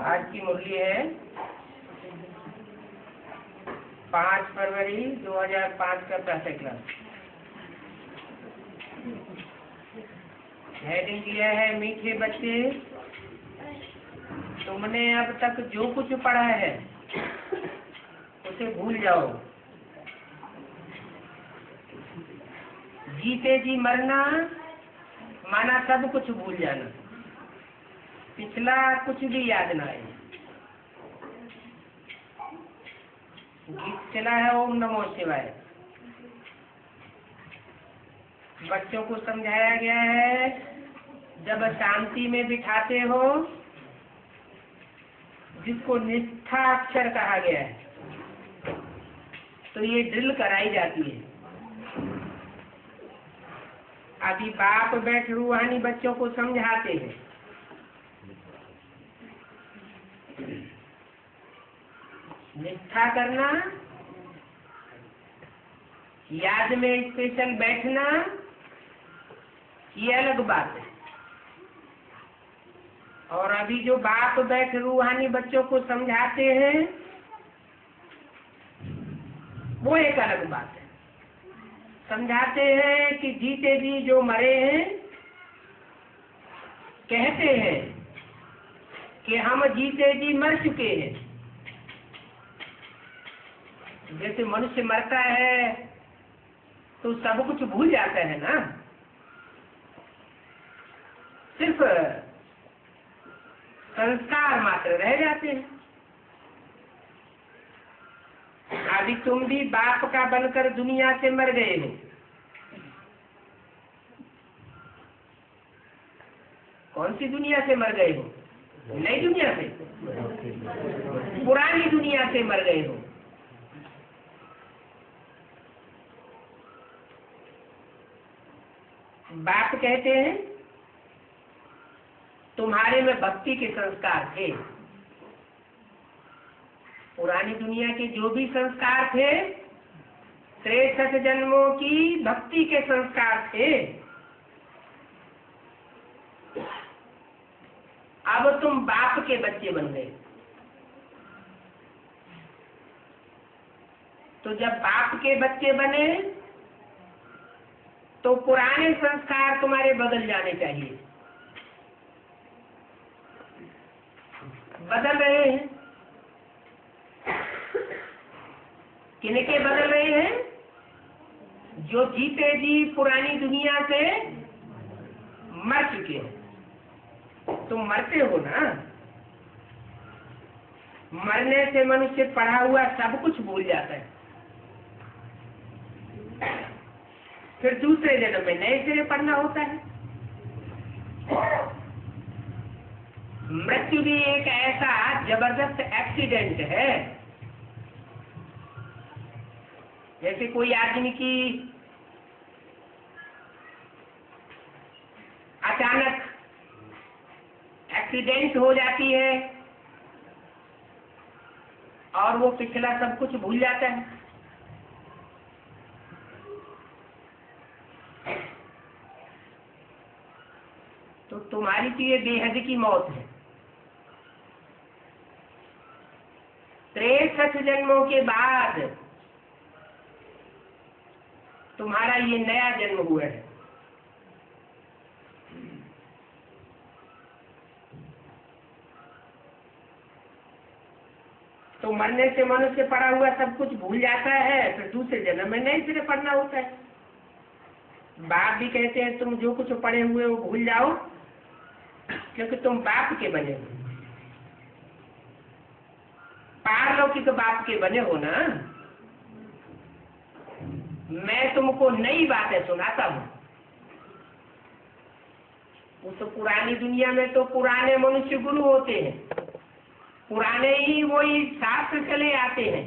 आज की मुरली है 5 फरवरी 2005 का प्रातः क्लास। हेडिंग दिया है मीठे बच्चे, तुमने अब तक जो कुछ पढ़ा है उसे भूल जाओ। जीते जी मरना माना सब कुछ भूल जाना, पिछला कुछ भी याद ना आए। गीत चला है ओम नमो शिवाय। बच्चों को समझाया गया है जब शांति में बिठाते हो, जिसको निष्ठा अक्षर कहा गया है, तो ये ड्रिल कराई जाती है। अभी बाप बैठ रूहानी बच्चों को समझाते हैं। निष्ठा करना, याद में स्पेशल बैठना, ये अलग बात है। और अभी जो बाप बैठ रूहानी बच्चों को समझाते हैं, वो एक अलग बात है। समझाते हैं कि जीते जी जो मरे हैं, कहते हैं कि हम जीते जी मर चुके हैं, जैसे मनुष्य मरता है तो सब कुछ भूल जाता है ना, सिर्फ संस्कार मात्र रह जाते हैं। अभी तुम भी बाप का बनकर दुनिया से मर गए हो। कौन सी दुनिया से मर गए हो? नई दुनिया से, पुरानी दुनिया से मर गए हो। बाप कहते हैं तुम्हारे में भक्ति के संस्कार थे। पुरानी दुनिया के जो भी संस्कार थे 63 जन्मों की भक्ति के संस्कार थे। अब तुम बाप के बच्चे बन गए। तो जब बाप के बच्चे बने तो पुराने संस्कार तुम्हारे बदल जाने चाहिए। बदल रहे हैं। किनके बदल रहे हैं? जो जीते जी पुरानी दुनिया से मर चुके हैं। तुम मरते हो ना। मरने से मनुष्य पढ़ा हुआ सब कुछ भूल जाता है। फिर दूसरे जन्म में नए सिरे पढ़ना होता है। मृत्यु भी एक ऐसा जबरदस्त एक्सीडेंट है। जैसे कोई आदमी की अचानक एक्सीडेंट हो जाती है और वो पिछला सब कुछ भूल जाता है। तो तुम्हारी तो ये बेहद की मौत है। 63 जन्मों के बाद तुम्हारा ये नया जन्म हुआ है। तो मरने से मनुष्य पढ़ा हुआ सब कुछ भूल जाता है। फिर दूसरे जन्म में नए सिरे पढ़ना होता है। बाप भी कहते हैं तुम जो कुछ पढ़े हुए वो भूल जाओ, क्योंकि तुम बाप के बने हो। पारलौकिक बाप के बने हो ना। मैं तुमको नई बातें सुनाता हूँ। उस पुरानी दुनिया में तो पुराने मनुष्य गुरु होते हैं, पुराने ही वही शास्त्र चले आते हैं,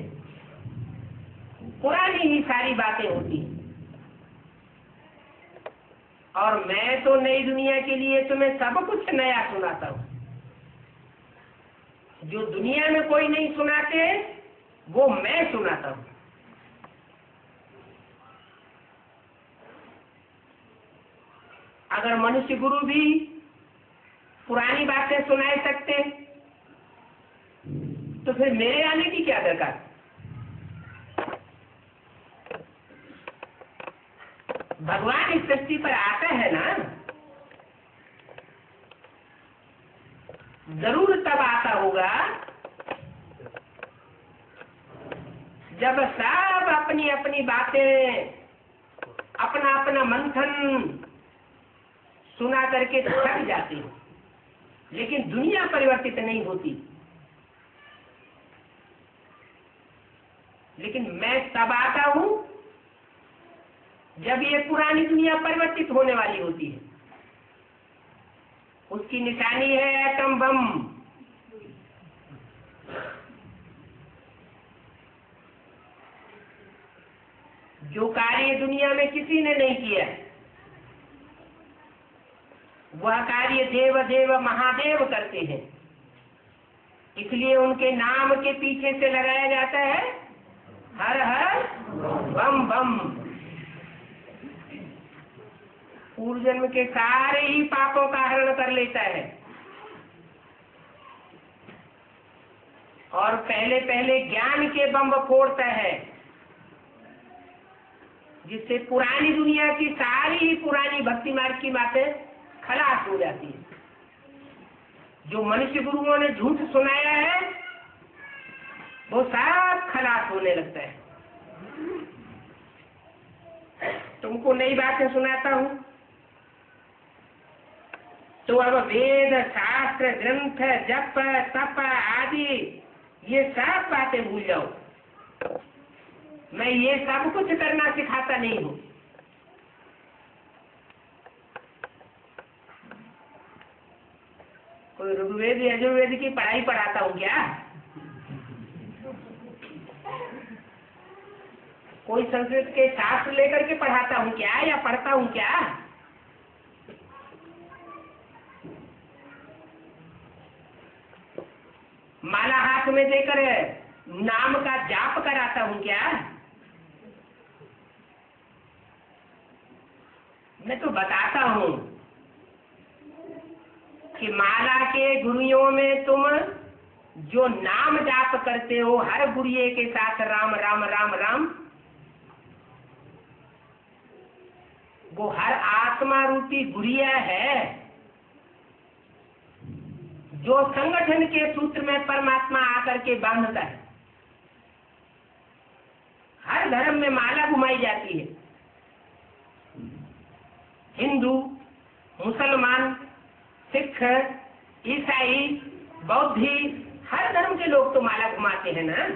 पुरानी ही सारी बातें होती हैं। और मैं तो नई दुनिया के लिए तुम्हें सब कुछ नया सुनाता हूँ। जो दुनिया में कोई नहीं सुनाते वो मैं सुनाता हूँ। अगर मनुष्य गुरु भी पुरानी बातें सुनाए सकते तो फिर मेरे आने की क्या दरकार? भगवान इस सृष्टि पर आता है ना, जरूर तब आता होगा जब सब अपनी अपनी बातें, अपना अपना मंथन सुना करके थक जाते हैं, लेकिन दुनिया परिवर्तित नहीं होती। लेकिन मैं तब आता हूं जब ये पुरानी दुनिया परिवर्तित होने वाली होती है। उसकी निशानी है एटम बम। जो कार्य दुनिया में किसी ने नहीं किया वह कार्य देव देव महादेव करते हैं। इसलिए उनके नाम के पीछे से लगाया जाता है हर हर बम बम। पूर्व जन्म के सारे ही पापों का हरण कर लेता है और पहले पहले ज्ञान के बम फोड़ता है, जिससे पुरानी दुनिया की सारी ही पुरानी भक्ति मार्ग की बातें खलास हो जाती है। जो मनुष्य गुरुओं ने झूठ सुनाया है वो सब खलास होने लगता है। तुमको नई बातें सुनाता हूँ। तो अब वेद शास्त्र ग्रंथ जप तप आदि ये सब बातें भूल जाओ। मैं ये सब कुछ करना सिखाता नहीं हूँ। कोई ऋग्वेद यजुर्वेद की पढ़ाई पढ़ाता हूँ क्या? कोई संस्कृत के शास्त्र लेकर के पढ़ाता हूँ क्या या पढ़ता हूँ क्या? माला हाथ में देकर नाम का जाप कराता हूँ क्या? मैं तो बताता हूँ कि माला के गुरुओं में तुम जो नाम जाप करते हो, हर गुरिये के साथ राम राम राम राम, वो हर आत्मा रूपी गुरिया है जो संगठन के सूत्र में परमात्मा आकर के बांधता है। हर धर्म में माला घुमाई जाती है। हिंदू, मुसलमान, सिख, ईसाई, बौद्धि, हर धर्म के लोग तो माला घुमाते हैं ना।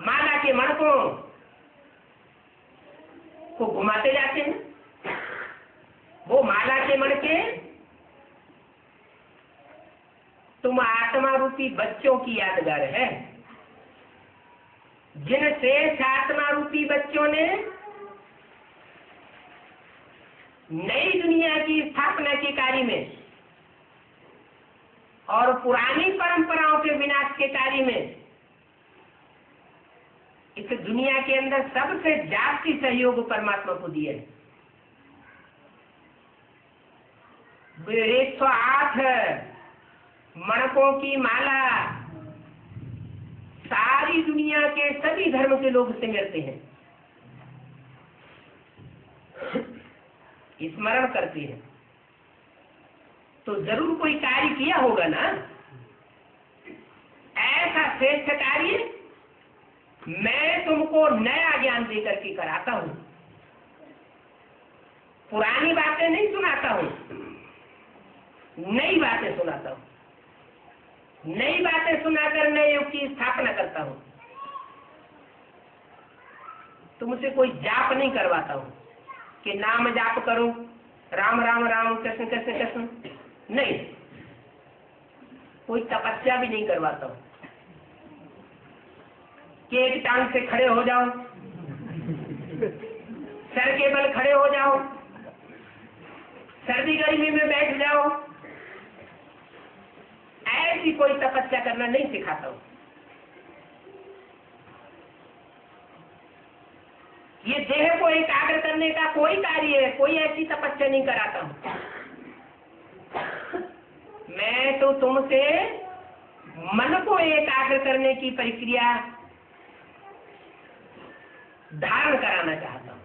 माला के मणकों को घुमाते जाते हैं। वो माला के मणके तुम आत्मा रूपी बच्चों की यादगार है, जिनसे आत्मा रूपी बच्चों ने नई दुनिया की स्थापना के कार्य में और पुरानी परंपराओं के विनाश के कार्य में इस दुनिया के अंदर सबसे जास्ती सहयोग परमात्मा को दिया है। 108 मणकों की माला सारी दुनिया के सभी धर्म के लोग सिमरते हैं, स्मरण करते हैं। तो जरूर कोई कार्य किया होगा ना। ऐसा श्रेष्ठ कार्य मैं तुमको नया ज्ञान देकर के कराता हूं। पुरानी बातें नहीं सुनाता हूं, नई बातें सुनाता हूं। नई बातें सुनाकर नए युग की स्थापना करता हूं। तुमसे कोई जाप नहीं करवाता हूं कि नाम जाप करो, राम राम राम कृष्ण कृष्ण कृष्ण। नहीं, कोई तपस्या भी नहीं करवाता हूं कि एक टांग से खड़े हो जाओ, सर के बल खड़े हो जाओ, सर्दी गर्मी में बैठ जाओ। ऐसी कोई तपस्या करना नहीं सिखाता हूं। ये देह को एकाग्र करने का कोई कार्य है, कोई ऐसी तपस्या नहीं कराता हूं। मैं तो तुमसे मन को एकाग्र करने की प्रक्रिया धारण कराना चाहता हूं।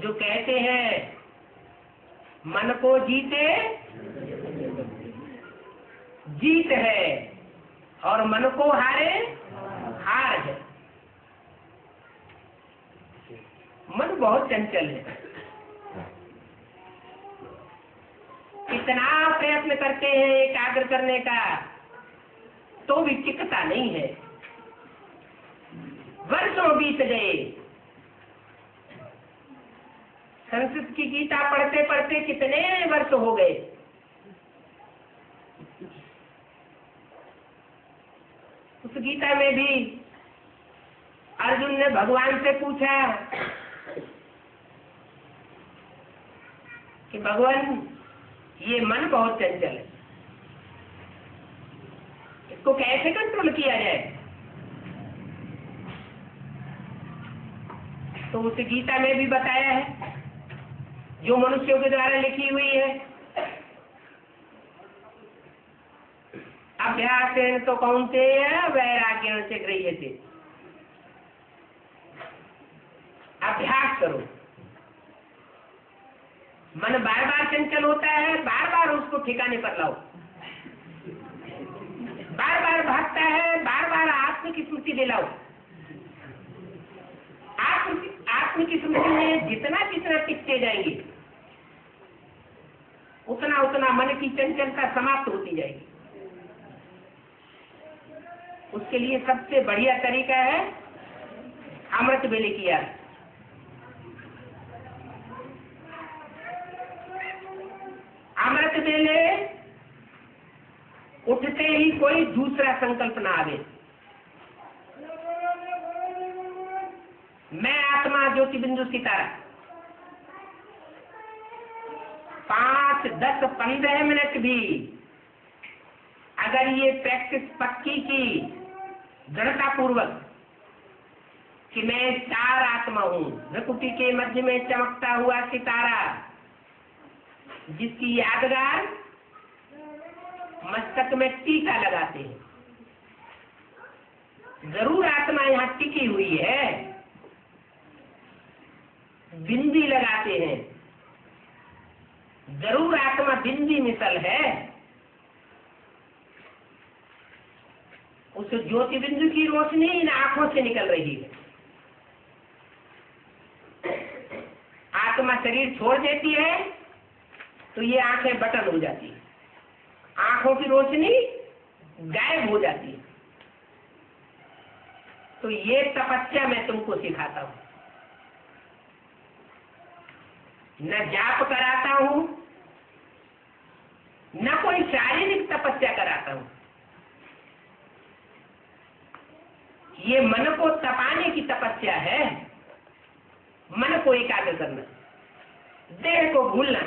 जो कहते हैं मन को जीते जीत है और मन को हारे हार है। मन बहुत चंचल है। कितना प्रयत्न करते हैं एकाग्र करने का, तो भी टिकता नहीं है। वर्षों बीत गए। संस्कृत की गीता पढ़ते पढ़ते कितने वर्ष हो गए। उस गीता में भी अर्जुन ने भगवान से पूछा कि भगवान, ये मन बहुत चंचल है, इसको कैसे कंट्रोल किया जाए? तो उस गीता में भी बताया है, जो मनुष्यों के द्वारा लिखी हुई है। अभ्यासेन तो कौन्तेय वैराग्येण च गृह्यते। अभ्यास करो। मन बार बार चंचल होता है, बार बार उसको ठिकाने पर लाओ। बार बार भागता है, बार बार आत्म आत्म की स्मृति दिलाओ। आत्म की स्मृति में जितना जितना टिकते जाएंगे उतना उतना मन की चंचलता समाप्त होती जाएगी। उसके लिए सबसे बढ़िया तरीका है अमृत वेले की याद। अमृत वेले उठते ही कोई दूसरा संकल्प ना आवे। मैं आत्मा ज्योति बिंदु सितारा 5, 10, 15 मिनट भी अगर ये प्रैक्टिस पक्की की दृढ़ता पूर्वक कि मैं चार आत्मा हूं, भ्रकुटी के मध्य में चमकता हुआ सितारा जिसकी यादगार मस्तक में टीका लगाते हैं। जरूर आत्मा यहाँ टिकी हुई है, बिंदी लगाते हैं, जरूर आत्मा बिंदी मिसल है। उस ज्योति बिंदु की रोशनी इन आंखों से निकल रही है। आत्मा शरीर छोड़ देती है तो ये आंखें बटन हो जाती है, आंखों की रोशनी गायब हो जाती है। तो ये तपस्या मैं तुमको सिखाता हूं। न जाप कराता हूं, न कोई शारीरिक तपस्या कराता हूं। ये मन को तपाने की तपस्या है। मन को एकाग्र करना, देह को भूलना,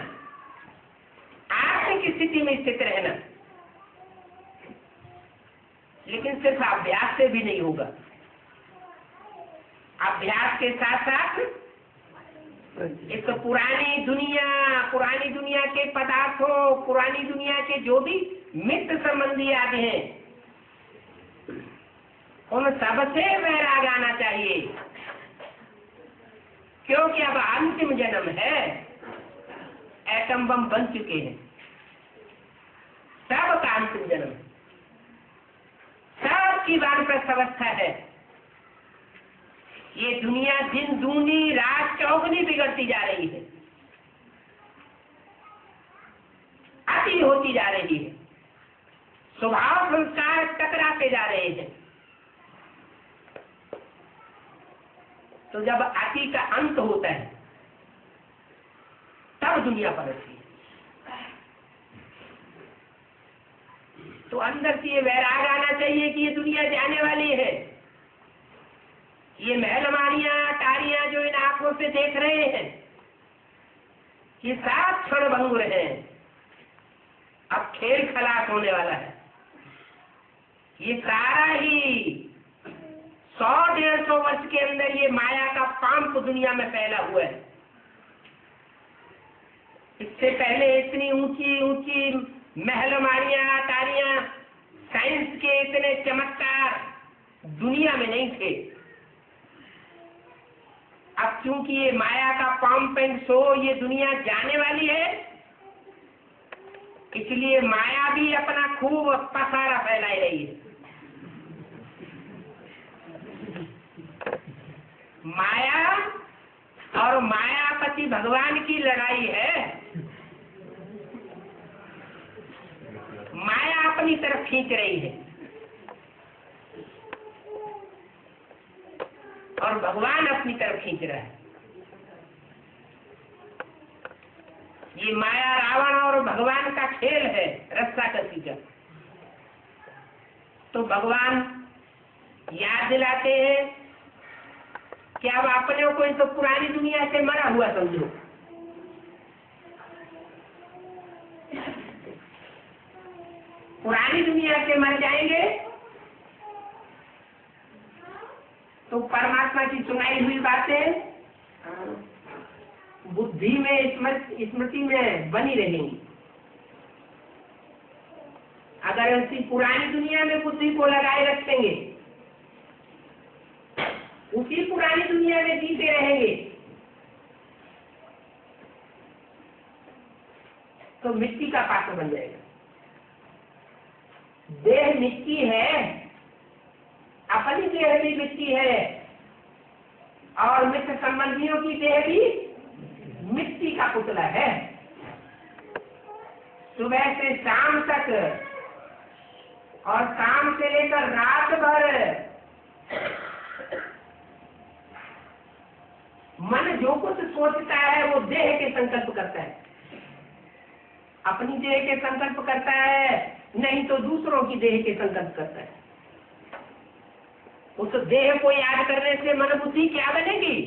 आत्म की स्थिति में स्थित रहना। लेकिन सिर्फ अभ्यास से भी नहीं होगा। अभ्यास के साथ साथ इस पुरानी दुनिया के पदार्थों, पुरानी दुनिया के जो भी मित्र संबंधी आदि हैं, उन सबसे वैराग आना चाहिए। क्योंकि अब अंतिम जन्म है, एटम बम बन चुके हैं, सबका अंतिम जन्म, सबकी वानप्रस्थ अवस्था है। ये दुनिया दिन दूनी रात चौगुनी बिगड़ती जा रही है, अति होती जा रही है, स्वभाव संस्कार टकराते जा रहे हैं। तो जब अति का अंत होता है तब दुनिया पलटती है। तो अंदर से ये वैराग आना चाहिए कि ये दुनिया जाने वाली है। ये महलमानियां टारियां जो इन आंखों से देख रहे हैं, ये सात क्षण भंगुर हैं। अब खेल खलास होने वाला है। ये सारा ही 100-150 वर्ष के अंदर ये माया का पांप दुनिया में फैला हुआ है। इससे पहले इतनी ऊंची ऊंची महलमानियां अटारियां, साइंस के इतने चमत्कार दुनिया में नहीं थे। अब क्योंकि ये माया का पंप एंड शो, ये दुनिया जाने वाली है, इसलिए माया भी अपना खूब पसारा फैलाई रही है। माया और मायापति भगवान की लड़ाई है। माया अपनी तरफ खींच रही है और भगवान अपनी तरफ खींच रहा है। ये माया रावण और भगवान का खेल है, रस्सा कसी का। तो भगवान याद दिलाते हैं कि अब अपने को इस पुरानी दुनिया से मरा हुआ समझो। पुरानी दुनिया से मर जाएंगे तो परमात्मा की सुनाई हुई बातें बुद्धि में, स्मृति में बनी रहेंगी। अगर उसी पुरानी दुनिया में बुद्धि को लगाए रखेंगे, उसी पुरानी दुनिया में जीते रहेंगे, तो मिट्टी का पात्र बन जाएगा। देह मिट्टी है, अपनी देह भी मिट्टी है और मित्र संबंधियों की देह भी मिट्टी का पुतला है। सुबह से शाम तक और शाम से लेकर रात भर मन जो कुछ सोचता है वो देह के संकल्प करता है, अपनी देह के संकल्प करता है, नहीं तो दूसरों की देह के संकल्प करता है। उस देह को याद करने से मन बुद्धि क्या बनेगी?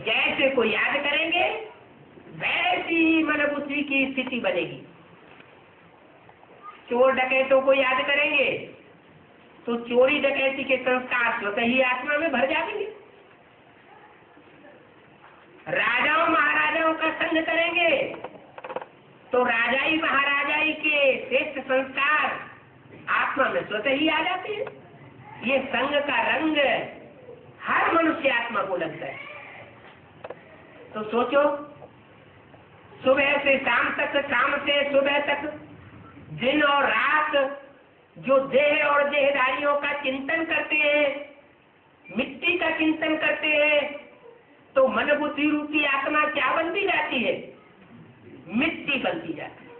जैसे को याद करेंगे वैसी ही मन बुद्धि की स्थिति बनेगी। चोर डकैतों को याद करेंगे तो चोरी डकैती के संस्कार स्वतः ही आत्मा में भर जाएंगे। राजाओं महाराजाओं का संग करेंगे तो राजाई महाराजाई के श्रेष्ठ संस्कार आत्मा में स्वतः ही आ जाते हैं। ये संग का रंग हर मनुष्य आत्मा को लगता है। तो सोचो, सुबह से शाम तक, शाम से सुबह तक, दिन और रात जो देह और देहधारियों का चिंतन करते हैं, मिट्टी का चिंतन करते हैं, तो मन बुद्धि रूपी आत्मा क्या बनती जाती है? मिट्टी बनती जाती है।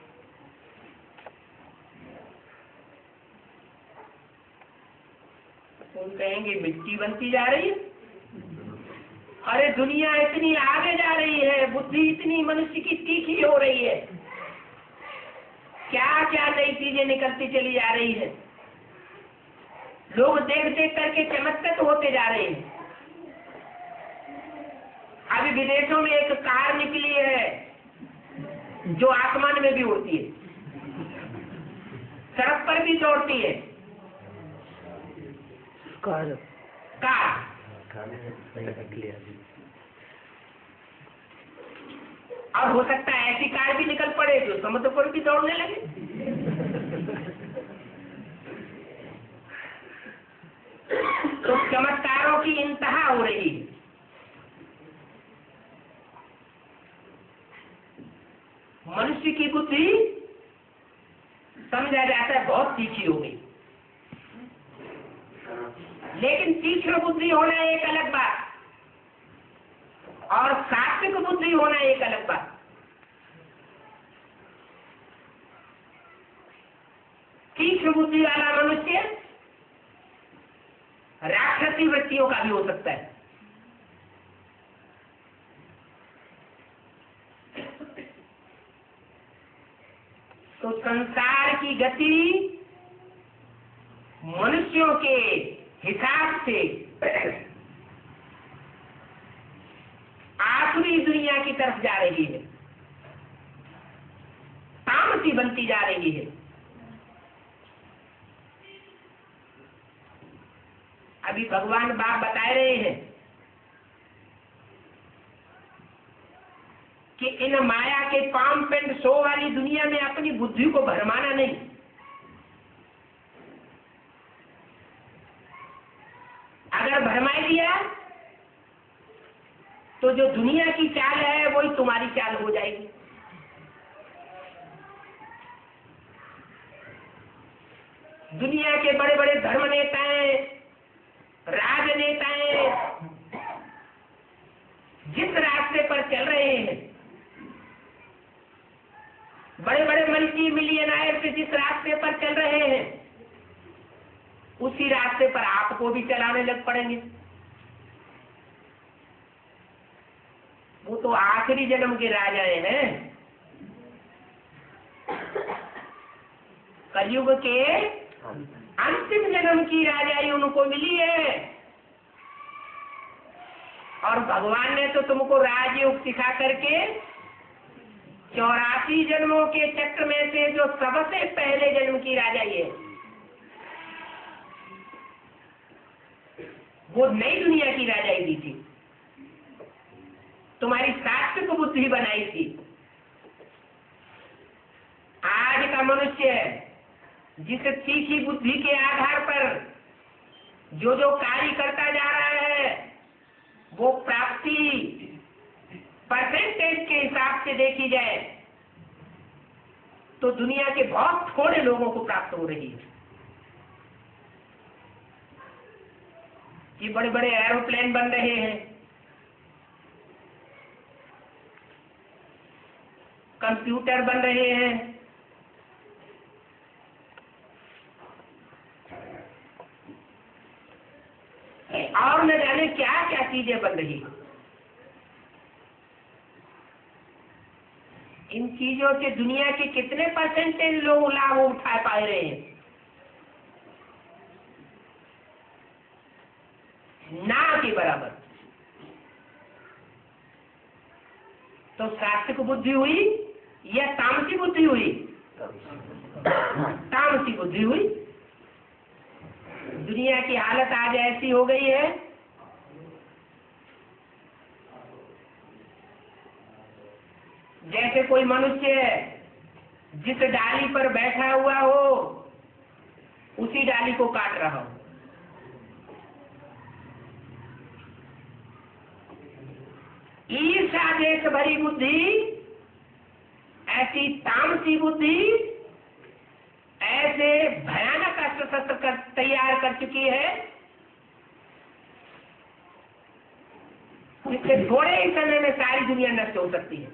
तो कहेंगे मिट्टी बनती जा रही है। अरे दुनिया इतनी आगे जा रही है, बुद्धि इतनी मनुष्य की तीखी हो रही है, क्या क्या नई चीजें निकलती चली जा रही है। लोग देख देख करके चमत्कृत होते जा रहे हैं। अभी विदेशों में एक कार निकली है जो आसमान में भी उड़ती है, सड़क पर भी दौड़ती है। कार और हो सकता है ऐसी कार भी निकल पड़े जो समुद्र पर भी दौड़ने लगे। तो चमत्कारों की इंतहा हो रही है। मनुष्य की बुद्धि समझा जाता है बहुत तीखी हो गई, लेकिन तीक्ष्ण बुद्धि होना एक अलग बात और सात्विक बुद्धि होना एक अलग बात। तीक्ष्ण बुद्धि वाला मनुष्य राक्षसी वृत्तियों का भी हो सकता है। तो संसार की गति मनुष्यों के हिसाब से आसुरी दुनिया की तरफ जा रही है, तामसी बनती जा रही है। अभी भगवान बाप बता रहे हैं कि इन माया के पाम पेंट शो वाली दुनिया में अपनी बुद्धि को भरमाना नहीं। अगर भरमाई दिया तो जो दुनिया की चाल है वही तुम्हारी चाल हो जाएगी। दुनिया के बड़े बड़े धर्म नेताएं, राजनेताएं जिस रास्ते पर चल रहे हैं, बड़े बड़े मल्टी मिलियनर से जिस रास्ते पर चल रहे हैं, उसी रास्ते पर आपको भी चलाने लग पड़ेंगे। वो तो आखिरी जन्म के राजाएं हैं, कलयुग के अंतिम जन्म की राजाई उनको मिली है। और भगवान ने तो तुमको राजयोग सिखा करके 84 जन्मों के चक्र में से जो सबसे पहले जन्म की राजाई है, वो नई दुनिया की राजाई दी थी, तुम्हारी सात्विक बुद्धि बनाई थी। आज का मनुष्य जिस तीखी बुद्धि के आधार पर जो जो कार्य करता जा रहा है, वो प्राप्ति परसेंटेज के हिसाब से देखी जाए तो दुनिया के बहुत थोड़े लोगों को प्राप्त हो रही है। कि बड़े बड़े एरोप्लेन बन रहे हैं, कंप्यूटर बन रहे हैं, और न जाने क्या क्या चीजें बन रही हैं। इन चीजों से दुनिया के कितने परसेंटेज लोग लाभ उठा पा रहे हैं? ना के बराबर। तो सात्विक बुद्धि हुई या तामसी बुद्धि हुई? तामसी बुद्धि हुई। दुनिया की हालत आज ऐसी हो गई है जैसे कोई मनुष्य जिस डाली पर बैठा हुआ हो उसी डाली को काट रहा हो। ईर्ष्या देश भरी बुद्धि, ऐसी तामसी बुद्धि ऐसे भयानक अस्त्र शस्त्र तैयार कर चुकी है जिससे थोड़े ही समय में सारी दुनिया नष्ट हो सकती है।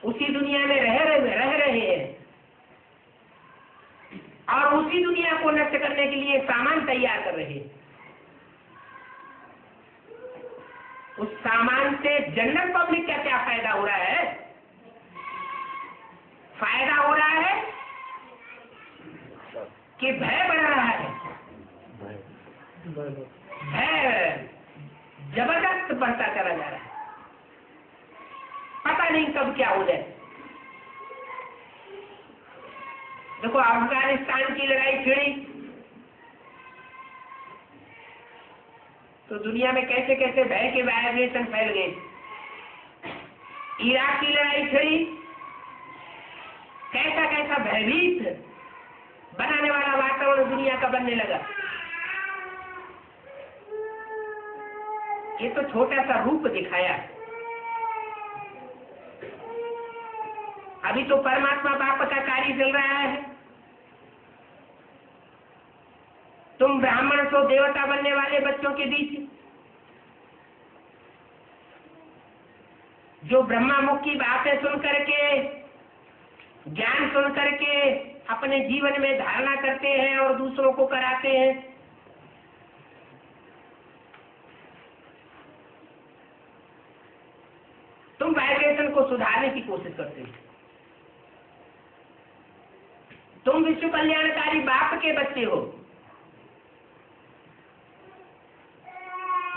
उसी दुनिया में रह रहे हैं और उसी दुनिया को नष्ट करने के लिए सामान तैयार कर रहे हैं। उस सामान से जनरल पब्लिक का क्या फायदा हो रहा है? फायदा हो रहा है कि भय बढ़ रहा है। भय जबरदस्त बढ़ता चला जा रहा है, पता नहीं कब क्या हो जाए। देखो अफगानिस्तान की लड़ाई छिड़ी तो दुनिया में कैसे कैसे भय के वाइब्रेशन फैल गए। इराक की लड़ाई छिड़ी, कैसा कैसा भयभीत बनाने वाला वातावरण दुनिया का बनने लगा। ये तो छोटा सा रूप दिखाया, अभी तो परमात्मा बाप का कार्य चल रहा है। तुम ब्राह्मण तो देवता बनने वाले बच्चों के बीच जो ब्रह्मा मुख की बातें सुन करके, ज्ञान सुन करके अपने जीवन में धारणा करते हैं और दूसरों को कराते हैं। तुम वाइब्रेशन को सुधारने की कोशिश करते हो। तुम विश्व कल्याणकारी बाप के बच्चे हो।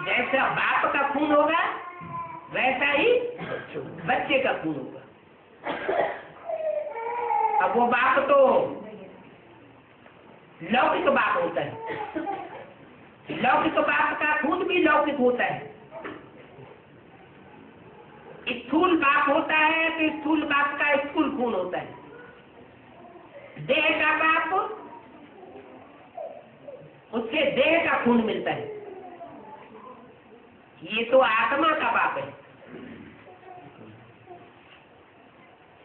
जैसा बाप का खून होगा वैसा ही बच्चे का खून होगा। अब वो बाप तो लौकिक बाप होता है, लौकिक बाप का खून भी लौकिक होता है। स्थूल बाप होता है तो स्थूल बाप का स्थूल खून होता है। देह का बाप, उससे देह का खून मिलता है। ये तो आत्मा का बाप है,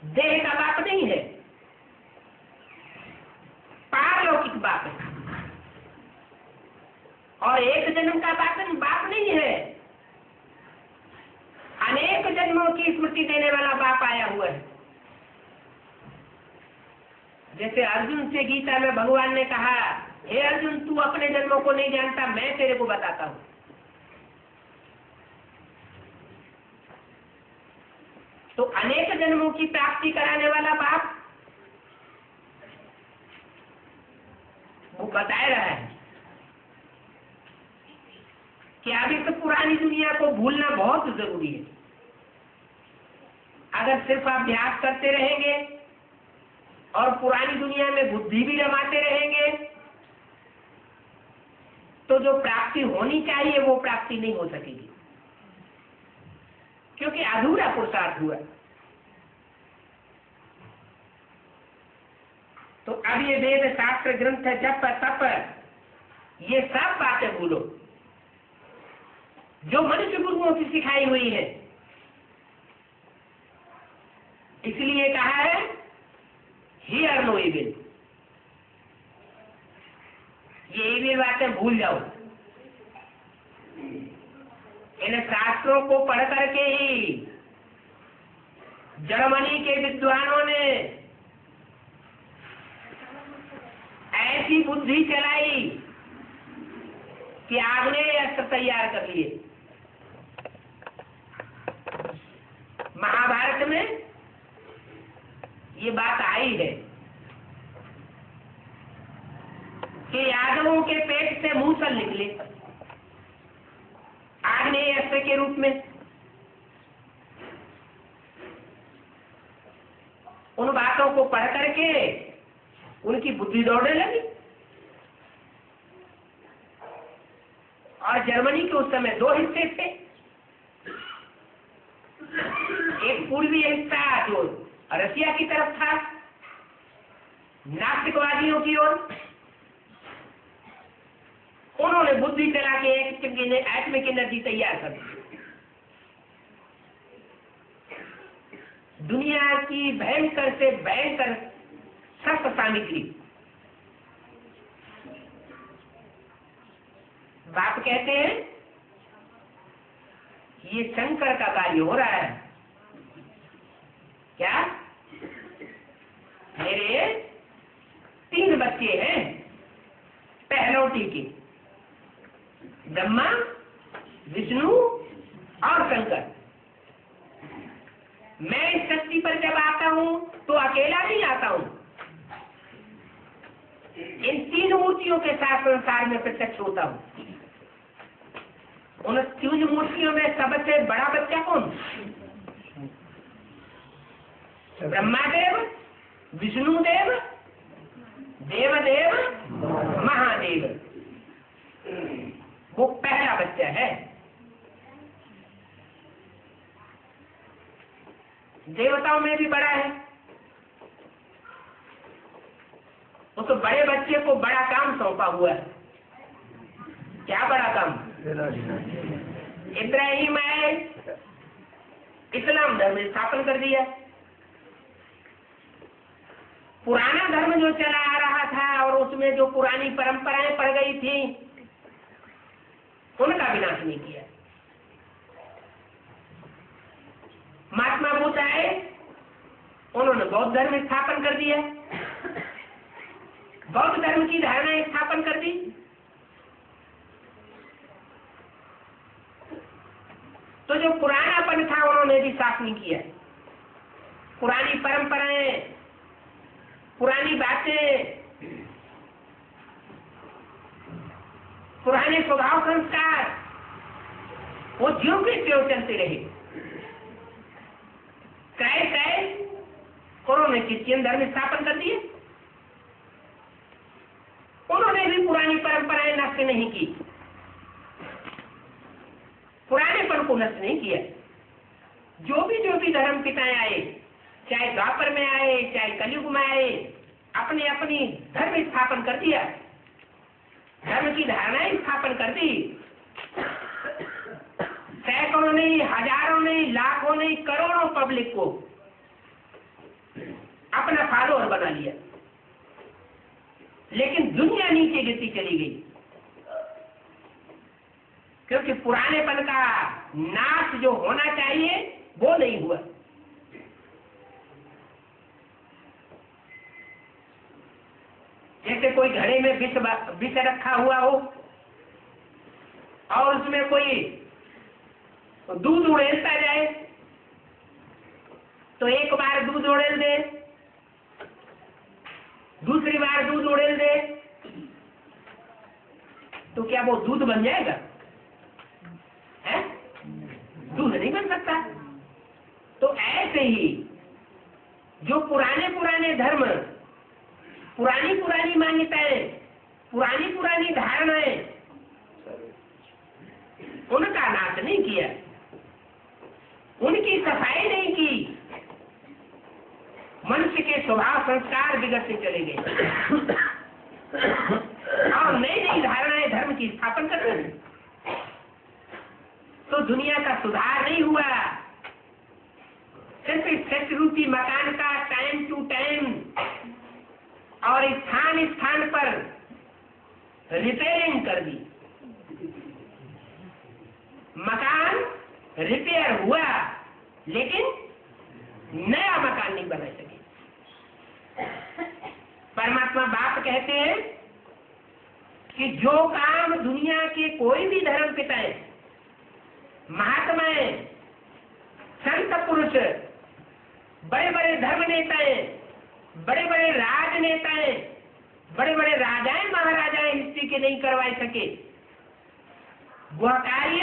देह का बाप नहीं है, पारलौकिक बाप है। और एक जन्म का बाप नहीं है, अनेक जन्मों की स्मृति देने वाला बाप आया हुआ है। जैसे अर्जुन से गीता में भगवान ने कहा, हे अर्जुन तू अपने जन्मों को नहीं जानता, मैं तेरे को बताता हूं। तो अनेक जन्मों की प्राप्ति कराने वाला बाप वो बता रहा है कि अभी तो पुरानी दुनिया को भूलना बहुत जरूरी है। अगर सिर्फ अभ्यास करते रहेंगे और पुरानी दुनिया में बुद्धि भी रमाते रहेंगे तो जो प्राप्ति होनी चाहिए वो प्राप्ति नहीं हो सकेगी, क्योंकि अधूरा पुरुषार्थ हुआ। तो अब ये वेद शास्त्र ग्रंथ जप तप ये सब बातें भूलो जो मनुष्य गुरुओं की सिखाई हुई है। इसलिए कहा है हियर नो इविल, ये भी बातें भूल जाओ। इन शास्त्रों को पढ़ करके ही जर्मनी के विद्वानों ने ऐसी बुद्धि चलाई कि आग्नेय अस्त्र तैयार कर लिए। महाभारत में ये बात आई है कि यादवों के पेट से मूसल निकले आग्नेय अस्त्र के रूप में। उन बातों को पढ़ करके उनकी बुद्धि दौड़ने लगी। और जर्मनी के उस समय दो हिस्से थे, एक पूर्वी हिस्सा जो रसिया की तरफ था, नास्तिकवादियों की ओर। उन्होंने बुद्धि चला के एक एटॉमिक एनर्जी तैयार कर दी। दुनिया की भयंकर से भयंकर शस्त्र सामग्री। बाप कहते हैं ये शंकर का कार्य हो रहा है। क्या? मेरे 3 बच्चे हैं पहलौटी के, ब्रह्मा, विष्णु और शंकर। मैं इस शक्ति पर जब आता हूं तो अकेला नहीं आता हूं, इन 3 मूर्तियों के साथ संसार में प्रत्यक्ष होता हूं। उन 3 मूर्तियों में सबसे बड़ा बच्चा कौन? ब्रह्मादेव, विष्णुदेव, देवदेव, महादेव। वो पहला बच्चा है। देवताओं में भी बड़ा है। उस बड़े बच्चे को बड़ा काम सौंपा हुआ है। क्या बड़ा काम? इब्राहिम आए, इस्लाम धर्म स्थापन कर दिया। पुराना धर्म जो चला आ रहा था और उसमें जो पुरानी परंपराएं पड़ गई थी उनका विनाश नहीं किया। महात्मा बुद्ध आए, उन्होंने बौद्ध धर्म स्थापन कर दिया। बौद्ध धर्म की धारणा स्थापन कर दी। तो जो पुरानापन था उन्होंने भी साफ नहीं किया। पुरानी परंपराएं, पुरानी बातें, पुराने स्वभाव संस्कार वो ज्यों के त्यों चलते रहे। उन्होंने क्रिश्चियन धर्म स्थापन कर दिए। उन्होंने भी पुरानी परंपराएं नष्ट नहीं की, पुरानेपन को नष्ट नहीं किया। जो भी धर्म पिताएं आए, चाहे द्वापर में आए चाहे कलयुग में आए, अपने अपनी धर्म स्थापन कर दिया, धर्म की धारणाएं स्थापन कर दी। सैकड़ों नहीं, हजारों नहीं, लाखों नहीं, करोड़ों पब्लिक को अपना फॉलोअर बना लिया। लेकिन दुनिया नीचे गिरती चली गई, क्योंकि पुरानेपन का नाश जो होना चाहिए वो नहीं हुआ। जैसे कोई घड़े में विष रखा हुआ हो और उसमें कोई दूध उड़ेलता जाए, तो एक बार दूध उड़ेल दे, दूसरी बार दूध उड़ेल दे, तो क्या वो दूध बन जाएगा? है? दूध नहीं बन सकता। तो ऐसे ही जो पुराने धर्म, पुरानी मान्यताएं, पुरानी धारणाएं, उनका नाश नहीं किया, उनकी सफाई नहीं की, मनुष्य के स्वभाव संस्कार बिगड़ते चले गए और नई धारणाएं धर्म की स्थापन कर रहे हैं। तो दुनिया का सुधार नहीं हुआ। सिर्फ सच रूपी मकान का टाइम टू टाइम और स्थान स्थान पर रिपेयरिंग कर दी, मकान रिपेयर हुआ लेकिन नया मकान नहीं बना सके। परमात्मा बाप कहते हैं कि जो काम दुनिया के कोई भी धर्म पिताएं, महात्माएं, संत पुरुष, बड़े बड़े धर्म नेताएं, बड़े बड़े राजनेताएं, बड़े बड़े राजाएं महाराजाएं हिस्ट्री के नहीं करवा सके, वह कार्य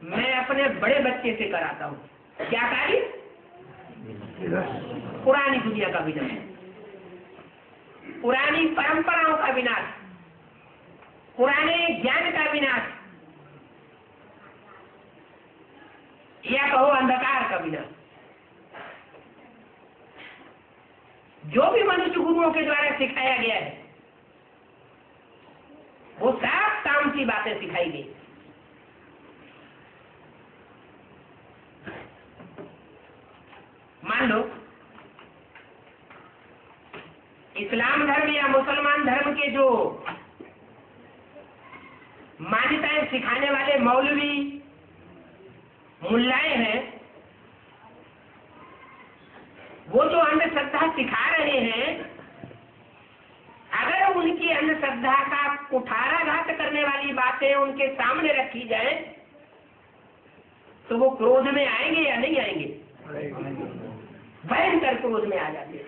मैं अपने बड़े बच्चे से कराता हूं। क्या कार्य? पुरानी दुनिया का विनाश, पुरानी परंपराओं का विनाश, पुराने ज्ञान का विनाश, या कहो अंधकार का विनाश। जो भी मनुष्य गुरुओं के द्वारा सिखाया गया है वो साफ काम की बातें सिखाई गई। मान लो इस्लाम धर्म या मुसलमान धर्म के जो मान्यताएं सिखाने वाले मौलवी मुल्लाएं हैं, वो जो अंधश्रद्धा सिखा रहे हैं, अगर उनकी अंधश्रद्धा का कुठाराघात करने वाली बातें उनके सामने रखी जाए तो वो क्रोध में आएंगे या नहीं आएंगे? भयंकर क्रोध में आ जाते हैं।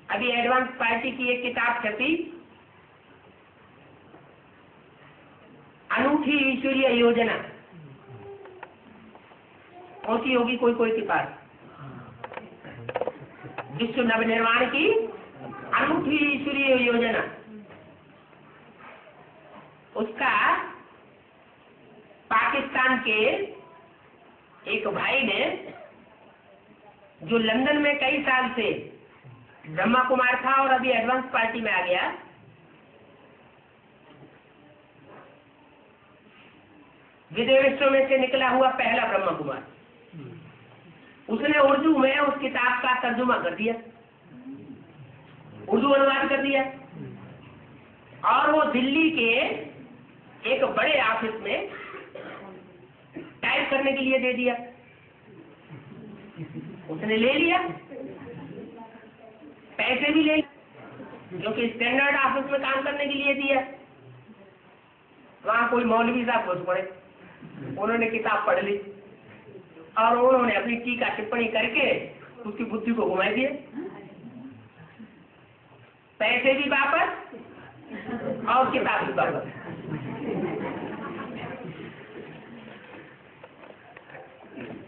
अभी एडवांस पार्टी की एक किताब छपी, अनूठी ईश्वरीय योजना। होती होगी कोई कोई के पास, विश्व नवनिर्माण की अनूठी ईश्वरीय योजना। उसका पाकिस्तान के एक भाई ने, जो लंदन में कई साल से ब्रह्मा कुमार था और अभी एडवांस पार्टी में आ गया, विदेशों में से निकला हुआ पहला ब्रह्मा कुमार, उसने उर्दू में उस किताब का तर्जुमा कर दिया, उर्दू अनुवाद कर दिया और वो दिल्ली के एक बड़े ऑफिस में टाइप करने के लिए दे दिया। उसने ले लिया, पैसे भी ले, जो कि स्टैंडर्ड ऑफिस में काम करने के लिए दिया। वहां कोई मौलवी साहब घुस पड़े, उन्होंने किताब पढ़ ली और उन्होंने अपनी टीका टिप्पणी करके उसकी बुद्धि को घुमा दिया। पैसे भी वापस और किताब भी वापस।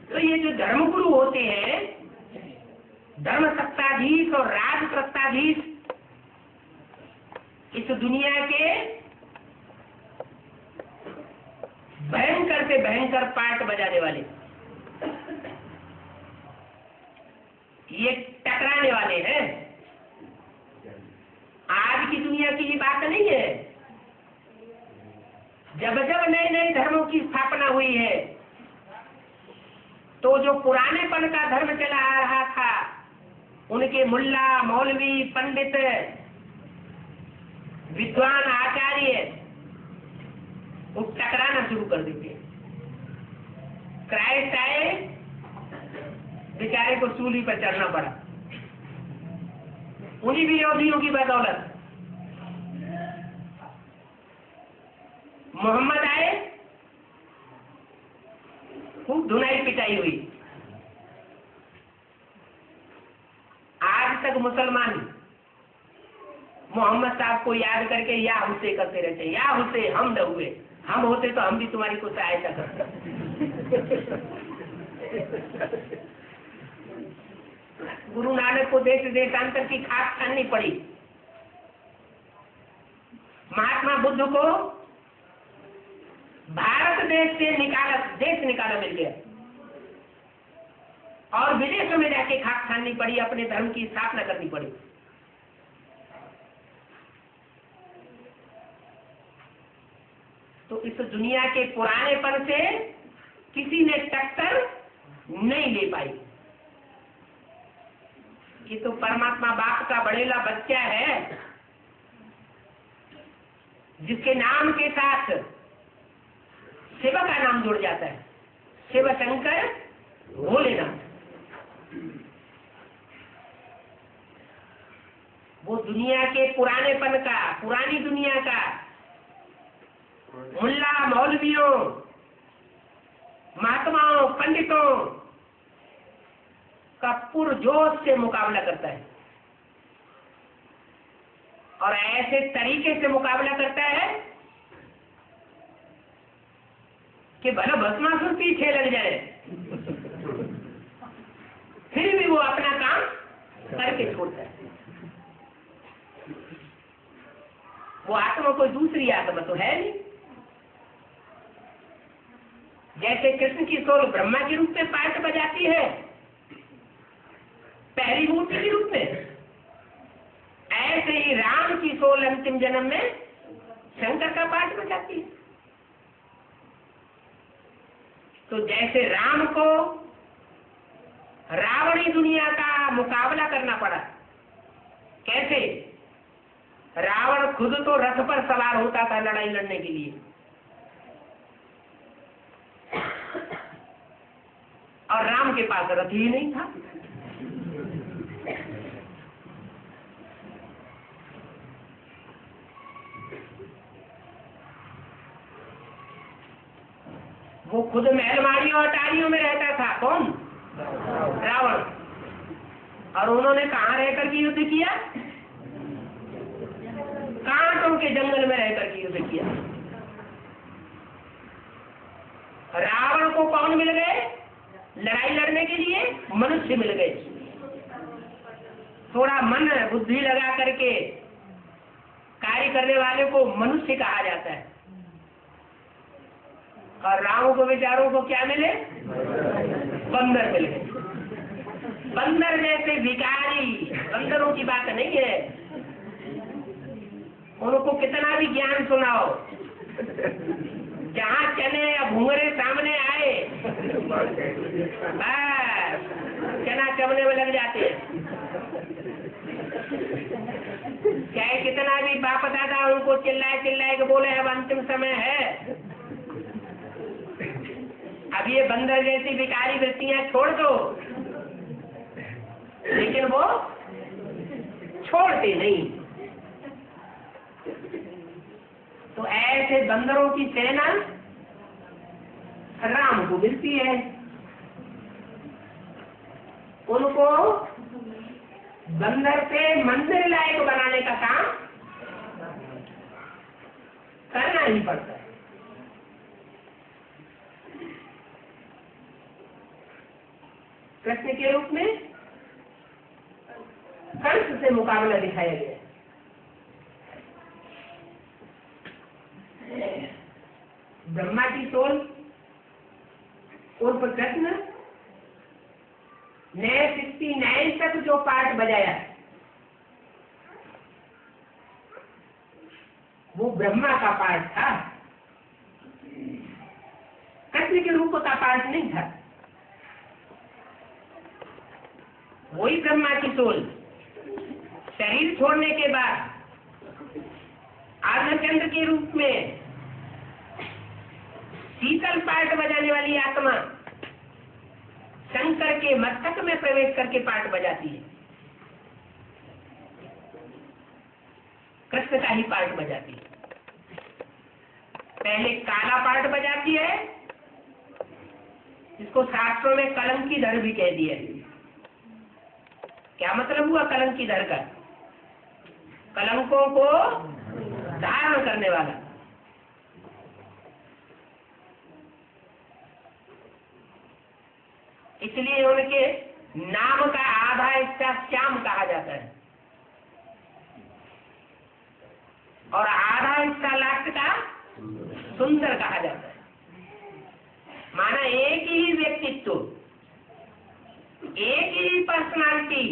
तो ये जो धर्मगुरु होते हैं, धर्म सत्ताधीश और राज सत्ताधीश, इस दुनिया के भयंकर से भयंकर पार्ट बजाने वाले, ये टकराने वाले हैं। आज की दुनिया की ये बात नहीं है। जब जब नए नए धर्मों की स्थापना हुई है तो जो पुरानेपन का धर्म चला आ रहा था, उनके मुल्ला, मौलवी, पंडित, विद्वान, आचार्य वो टकराना शुरू कर देते। क्राइस्ट आए, बेचारे को सूली पर चढ़ना पड़ा, उन्हीं विरोधियों की बदौलत। मोहम्मद आए, खूब धुनाई पिटाई हुई। आज तक मुसलमान मोहम्मद साहब को याद करके या हुसैन करते रहते, या हुसैन हम न हुए, हम होते तो हम भी तुम्हारी कुछ सहायता करते। गुरु नानक को देश देशांतर की खाक खानी पड़ी। महात्मा बुद्ध को भारत देश से निकाला मिल गया और विदेशों में जाके खाक खानी पड़ी, अपने धर्म की स्थापना करनी पड़ी। तो इस दुनिया के पुरानेपन से किसी ने टक्कर नहीं ले पाई। ये तो परमात्मा बाप का बड़ेला बच्चा है, जिसके नाम के साथ शिव का नाम जुड़ जाता है। शिव शंकर भोलेनाथ, वो दुनिया के पुरानेपन का, पुरानी दुनिया का मुल्ला मौलवियों, महात्माओं, पंडितों का पुरजोश से मुकाबला करता है, और ऐसे तरीके से मुकाबला करता है कि भला भस्मासुर पीछे लग जाए, फिर भी वो अपना काम करके छोड़ता है। वो आत्मा कोई दूसरी आत्मा तो है नहीं। जैसे कृष्ण की सोल ब्रह्मा के रूप में पाठ बजाती है पहली मूर्ति के रूप में, ऐसे ही राम की सोल अंतिम जन्म में शंकर का पाठ बजाती है। तो जैसे राम को रावणी दुनिया का मुकाबला करना पड़ा, कैसे? रावण खुद तो रथ पर सवार होता था लड़ाई लड़ने के लिए, और राम के पास रथ ही नहीं था। वो खुद महलमारियों और अटारियों में रहता था। कौन? रावण। और उन्होंने कहाँ रहकर के युद्ध किया? कांटों के जंगल में रहकर के युद्ध किया। रावण को कौन मिल गए लड़ाई लड़ने के लिए? मनुष्य मिल गए। थोड़ा मन बुद्धि लगा करके कार्य करने वाले को मनुष्य कहा जाता है। और राम को बेचारों को क्या मिले? बंदर मिल गए। बंदर जैसे भिखारी, बंदरों की बात नहीं है, उनको कितना भी ज्ञान सुनाओ, जहाँ चने या भूंगरे सामने आए बस चना चबने में लग जाते हैं। चाहे कितना भी बाप दादा उनको चिल्लाए चिल्लाए के बोले अब अंतिम समय है, अब ये बंदर जैसी भिखारी वृत्तियां छोड़ दो, लेकिन वो छोड़ते नहीं। तो ऐसे बंदरों की सेना राम को मिलती है। उनको बंदर से मंदिर लायक बनाने का काम करना ही पड़ता है। कृष्ण के रूप में कंस से मुकाबला दिखाया गया। ब्रह्मा की सोल उर्फ कृष्ण ने 69 तक जो पाठ बजाया वो ब्रह्मा का पाठ था, कृष्ण के रूप का पाठ नहीं था। वही ब्रह्मा की सोल शरीर छोड़ने के बाद आर्धचंद्र के रूप में शीतल पाठ बजाने वाली आत्मा शंकर के मस्तक में प्रवेश करके पाठ बजाती है, कृष्ण का ही पाठ बजाती है। पहले काला पाठ बजाती है, जिसको शास्त्रों में कलंकीधर भी कह दिया। क्या मतलब हुआ कलंकीधर का? कलंकों को धारण करने वाला। इसलिए उनके नाम का आधा हिस्सा श्याम कहा जाता है और आधा हिस्सा लास्ट का सुंदर कहा जाता है। माना एक ही व्यक्तित्व, एक ही पर्सनालिटी,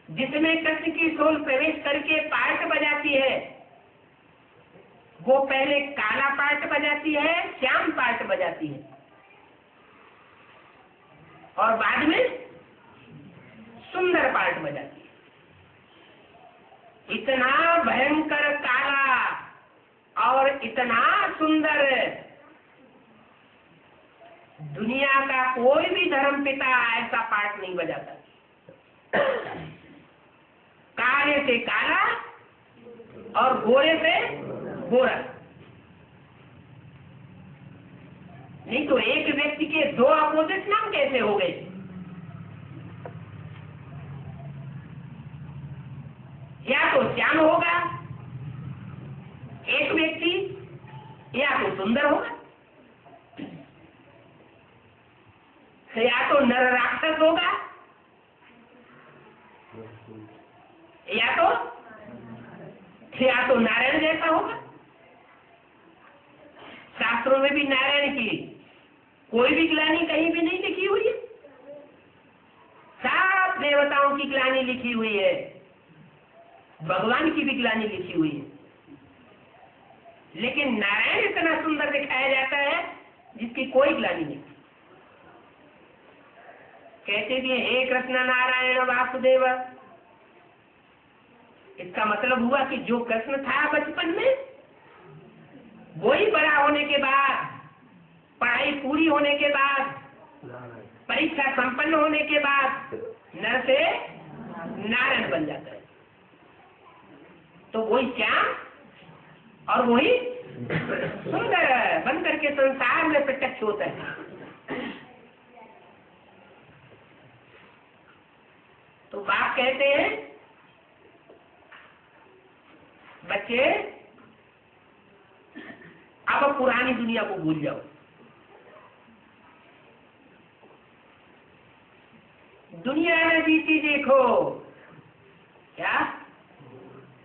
जिसमें कृष्ण की सोल प्रवेश करके पार्ट बजाती है, वो पहले काला पार्ट बजाती है, श्याम पार्ट बजाती है, और बाद में सुंदर पार्ट बजाती है। इतना भयंकर काला और इतना सुंदर, दुनिया का कोई भी धर्म पिता ऐसा पार्ट नहीं बजाता। काले से काला और गोरे से गोरा। नहीं तो एक व्यक्ति के दो अपोजिट नाम कैसे हो गए? या तो श्याम होगा एक व्यक्ति, या तो सुंदर होगा, या तो नर राक्षस होगा, या तो नारायण जैसा होगा। शास्त्रों में भी नारायण की कोई भी ग्लानि कहीं भी नहीं लिखी हुई है। सब देवताओं की ग्लानि लिखी हुई है, भगवान की भी ग्लानि लिखी हुई है, लेकिन नारायण इतना सुंदर दिखाया जाता है जिसकी कोई ग्लानि नहीं। कहते भी हे कृष्ण नारायण वासुदेव। इसका मतलब हुआ कि जो कृष्ण था बचपन में, वही बड़ा होने के बाद, पढ़ाई पूरी होने के बाद, परीक्षा संपन्न होने के बाद नर से नारायण बन जाता है। तो वही श्याम और वही सुंदर बन करके संसार में प्रत्यक्ष होता है। तो बाप कहते हैं बच्चे अब पुरानी दुनिया को भूल जाओ। दुनिया में बीती देखो। क्या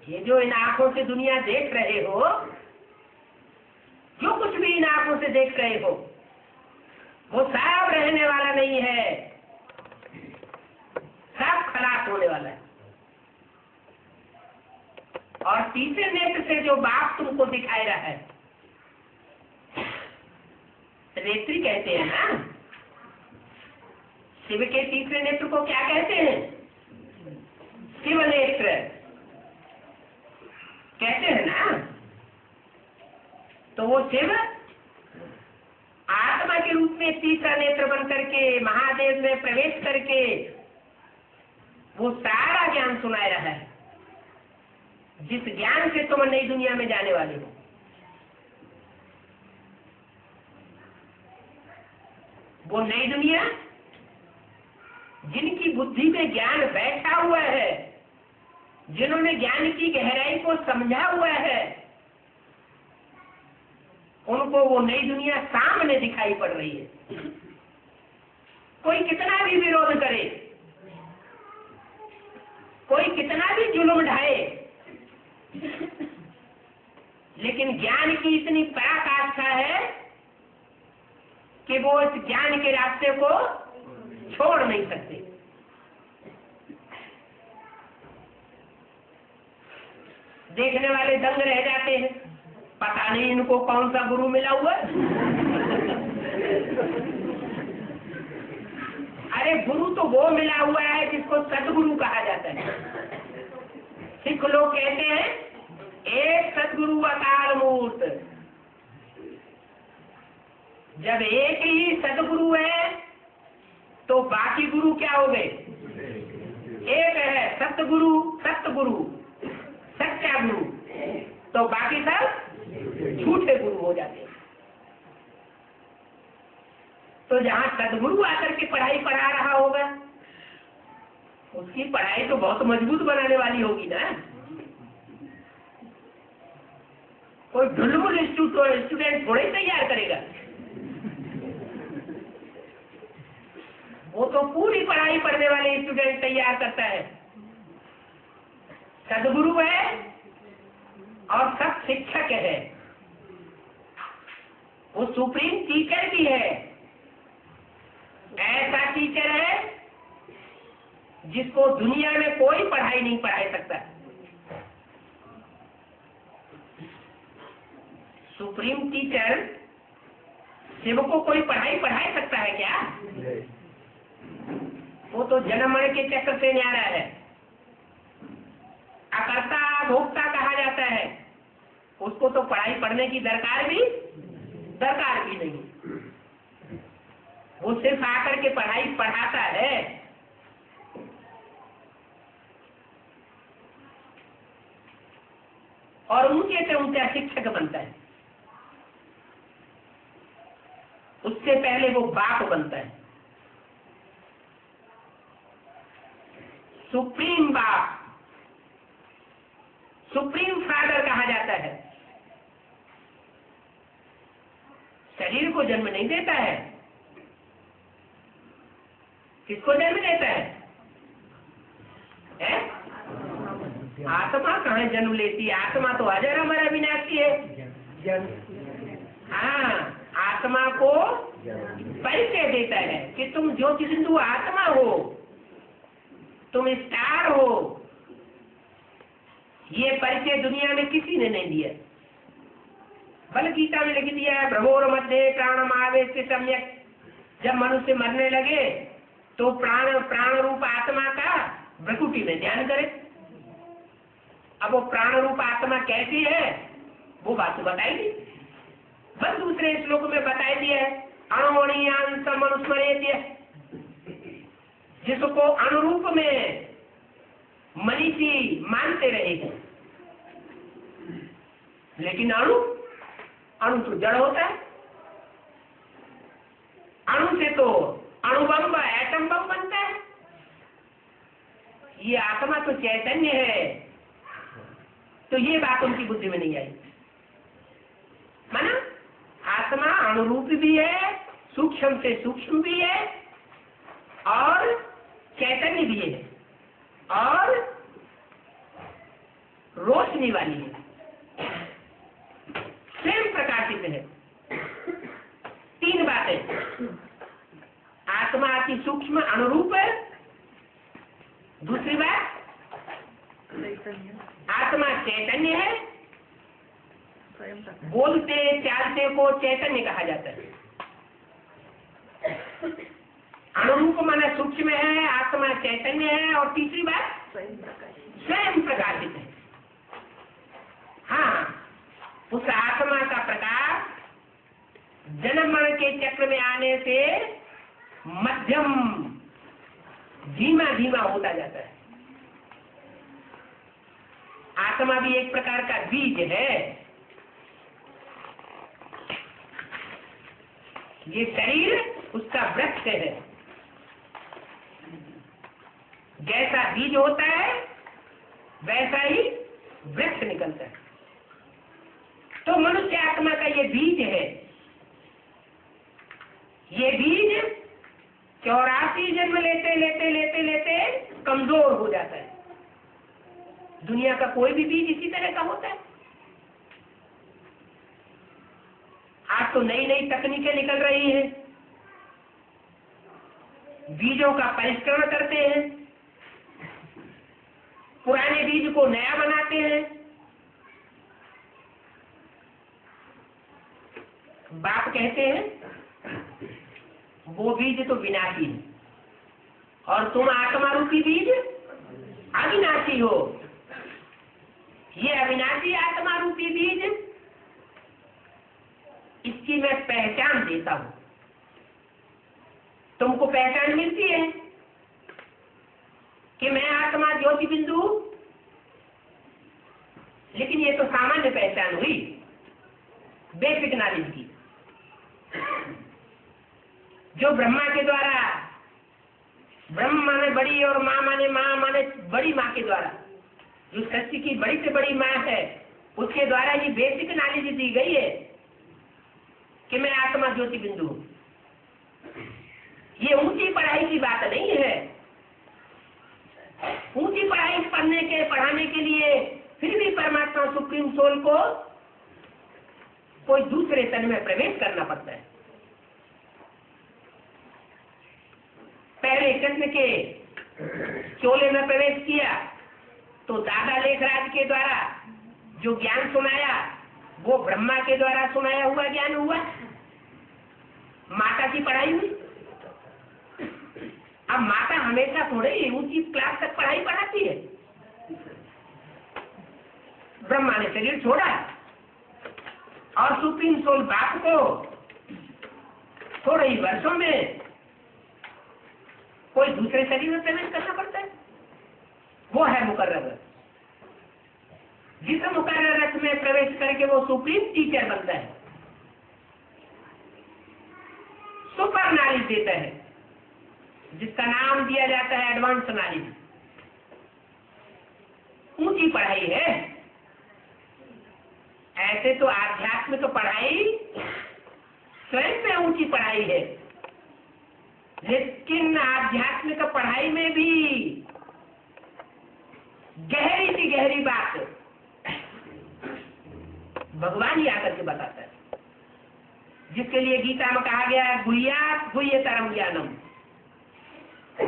ये जो इन आंखों से दुनिया देख रहे हो, जो कुछ भी इन आंखों से देख रहे हो, वो सब रहने वाला नहीं है, सब खलास होने वाला है। और तीसरे नेत्र से जो बाप तुमको दिखाई रहा है, नेत्री कहते हैं ना। शिव के तीसरे नेत्र को क्या कहते हैं? शिव नेत्र कहते हैं ना। तो वो शिव आत्मा के रूप में तीसरा नेत्र बन करके महादेव में प्रवेश करके वो सारा ज्ञान सुनाए रहा है, जिस ज्ञान से तुम नई दुनिया में जाने वाले हो। वो नई दुनिया जिनकी बुद्धि में ज्ञान बैठा हुआ है, जिन्होंने ज्ञान की गहराई को समझा हुआ है, उनको वो नई दुनिया सामने दिखाई पड़ रही है। कोई कितना भी विरोध करे, कोई कितना भी जुल्म ढाए, लेकिन ज्ञान की इतनी पराकाष्ठा है कि वो इस ज्ञान के रास्ते को छोड़ नहीं सकते। देखने वाले दंग रह जाते हैं, पता नहीं इनको कौन सा गुरु मिला हुआ। अरे गुरु तो वो मिला हुआ है जिसको सदगुरु कहा जाता है। सिख लोग कहते हैं एक सदगुरु अकाल मूर्त। जब एक ही सदगुरु है तो बाकी गुरु क्या हो गए? एक है सतगुरु, सतगुरु, सच्चा गुरु, तो बाकी सब झूठे गुरु हो जाते हैं। तो जहां सदगुरु आकर के पढ़ाई पढ़ा रहा होगा, उसकी पढ़ाई तो बहुत मजबूत बनाने वाली होगी ना। कोई ढुलमुल स्टूडेंट थोड़े तैयार करेगा। वो तो पूरी पढ़ाई पढ़ने वाले स्टूडेंट तैयार करता है। सदगुरु है और सब शिक्षक है, वो सुप्रीम टीचर भी है। ऐसा टीचर है जिसको दुनिया में कोई पढ़ाई नहीं पढ़ा सकता। सुप्रीम टीचर शिव को कोई पढ़ाई पढ़ा सकता है क्या? वो तो जन्म मरण के चक्कर से न्यारा है। अकर्ता भोक्ता कहा जाता है, उसको तो पढ़ाई पढ़ने की दरकार भी नहीं। वो सिर्फ आकर के पढ़ाई पढ़ाता है। और ऊंचे से ऊंचा शिक्षक बनता है। उससे पहले वो बाप बनता है, सुप्रीम बाप, सुप्रीम फादर कहा जाता है। शरीर को जन्म नहीं देता है। किसको जन्म देता है? आत्मा कहाँ जन्म लेती है? आत्मा तो अजर अमर अविनाशी है। हाँ, आत्मा को परिचय देता है कि तुम ज्योति बिंदु आत्मा हो, तुम स्टार हो। ये परिचय दुनिया में किसी ने नहीं दिया। बल गीता में लिख दिया है, भ्रमोर मध्य प्राणम आवेश से सम्यक। जब मनुष्य मरने लगे तो प्राण रूप आत्मा का भ्रकुटी में ध्यान करे। अब वो प्राण रूप आत्मा कैसी है वो बात तो बताएगी। बस दूसरे श्लोक में बताई दिया है, अणुमणियान समनुस्मरेत्य, जिसको अनुरूप में मनीषी मानते रहे हैं। लेकिन अणु तो जड़ होता है। अणु से तो अणुबम एटम बम बनता है। ये आत्मा तो चैतन्य है। तो ये बात उनकी बुद्धि में नहीं आई। माना आत्मा अणुरूप भी है, सूक्ष्म से सूक्ष्म भी है और चैतन्य भी है और रोशनी वाली है, स्वयं प्रकाशित है। तीन बातें, आत्मा अति सूक्ष्म अणुरूप है। दूसरी बात, आत्मा चैतन्य है। बोलते चालते को चैतन्य कहा जाता है। अणुरूप माने सूक्ष्म है, आत्मा चैतन्य है और तीसरी बात स्वयं प्रकाशित है। हाँ, उस आत्मा का प्रकाश जन्म मरण के चक्र में आने से मध्यम धीमा धीमा होता जाता है। आत्मा भी एक प्रकार का बीज है। ये शरीर उसका वृक्ष है। जैसा बीज होता है वैसा ही वृक्ष निकलता है। तो मनुष्य आत्मा का ये बीज है। ये बीज 84 जन्म लेते लेते लेते लेते कमजोर हो जाता है। दुनिया का कोई भी बीज इसी तरह का होता है। आज तो नई नई तकनीकें निकल रही हैं, बीजों का परिष्करण करते हैं, पुराने बीज को नया बनाते हैं। बाप कहते हैं वो बीज तो विनाशी है और तुम आत्मा रूपी बीज अविनाशी हो। ये अविनाशी आत्मा रूपी बीज, इसकी मैं पहचान देता हूं। तुमको पहचान मिलती है कि मैं आत्मा ज्योति बिंदु, लेकिन ये तो सामान्य पहचान हुई, बेसिक नॉलेज की, जो ब्रह्मा के द्वारा, ब्रह्म माने बड़ी और माँ माने बड़ी माँ के द्वारा, जो सृष्टि की बड़ी से बड़ी माँ है, उसके द्वारा ये बेसिक नॉलेज दी गई है कि मैं आत्मा ज्योति बिंदु हूं। ये ऊंची पढ़ाई की बात नहीं है। ऊंची पढ़ाई पढ़ाने के लिए फिर भी परमात्मा सुप्रीम सोल को कोई दूसरे तन में प्रवेश करना पड़ता है। पहले कृष्ण के चोले में प्रवेश किया तो दादा लेखराज के द्वारा जो ज्ञान सुनाया वो ब्रह्मा के द्वारा सुनाया हुआ ज्ञान हुआ। माता की पढ़ाई हुई। अब माता हमेशा थोड़े ही ऊंची क्लास तक पढ़ाई पढ़ाती है। ब्रह्मा ने शरीर छोड़ा और सुप्रीम सोल बाप को थोड़े ही वर्षों में कोई दूसरे शरीर में प्रवेश करना पड़ता है। वो है मुकर्रर रथ। जिस मुकर्रर रथ में प्रवेश करके वो सुप्रीम टीचर बनता है, सुपर नॉलेज देता है, जिसका नाम दिया जाता है एडवांस नॉलेज। ऊंची पढ़ाई है। ऐसे तो आध्यात्मिक पढ़ाई स्वयं में ऊंची पढ़ाई है, लेकिन आध्यात्मिक पढ़ाई में भी गहरी सी गहरी बात भगवान ही आकर के बताता है, जिसके लिए गीता में कहा गया है गुह्यात् गुह्यतरम ज्ञानम,